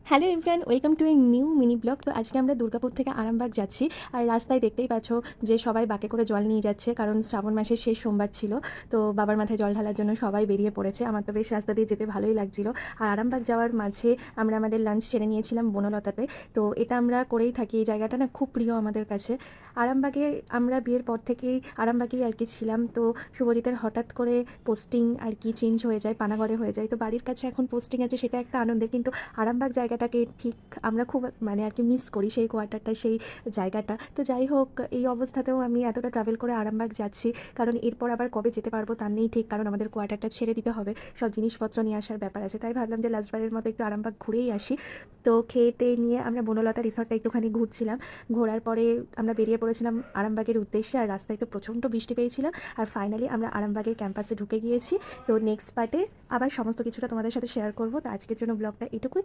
Hello everyone, welcome to a new mini blog. তো আজকে আমরা দুর্গাপুর থেকে আরামবাগ যাচ্ছি। আর রাস্তায় দেখতেই পাচ্ছ যে সবাই বাঁকে করে জল নিয়ে যাচ্ছে, কারণ শ্রাবণ মাসের শেষ সোমবার ছিল। তো বাবার মাথায় জল ঢালার জন্য সবাই বেরিয়ে পড়েছে। আমার তো বেশ রাস্তা দিয়ে যেতে ভালোই লাগছিল। আর আরামবাগ যাওয়ার মাঝে আমরা আমাদের লাঞ্চ সেরে নিয়েছিলাম বনলতাতে। তো এটা আমরা করেই থাকি, এই জায়গাটা না খুব প্রিয় আমাদের কাছে। আরামবাগে আমরা বিয়ের পর থেকেই আরামবাগেই আর কি ছিলাম। তো শুভজিতের হঠাৎ করে পোস্টিং আর কি চেঞ্জ হয়ে যায়, পানাগড়ে হয়ে যায়। তো বাড়ির কাছে এখন পোস্টিং আছে, সেটা একটা আনন্দের। কিন্তু আরামবাগ জায়গাটাকে ঠিক আমরা খুব মানে আর কি মিস করি, সেই কোয়ার্টারটা, সেই জায়গাটা। তো যাই হোক, এই অবস্থাতেও আমি এতটা ট্রাভেল করে আরামবাগ যাচ্ছি, কারণ এরপর আবার কবে যেতে পারবো তার নেই ঠিক, কারণ আমাদের কোয়ার্টারটা ছেড়ে দিতে হবে, সব জিনিসপত্র নিয়ে আসার ব্যাপার আছে। তাই ভাবলাম যে লাস্টবারের মতো একটু আরামবাগ ঘুরেই আসি। তো খেয়ে টেয়ে নিয়ে আমরা বনলতা রিসর্টটা একটুখানি ঘুরছিলাম। ঘোরার পরে আমরা বেরিয়ে পড়েছিলাম আরামবাগের উদ্দেশ্যে। আর রাস্তায় তো প্রচণ্ড বৃষ্টি পেয়েছিলাম। আর ফাইনালি আমরা আরামবাগের ক্যাম্পাসে ঢুকে গিয়েছি। তো নেক্সট পার্টে আবার সমস্ত কিছুটা তোমাদের সাথে শেয়ার করবো। তো আজকের জন্য ব্লগটা এটুকুই।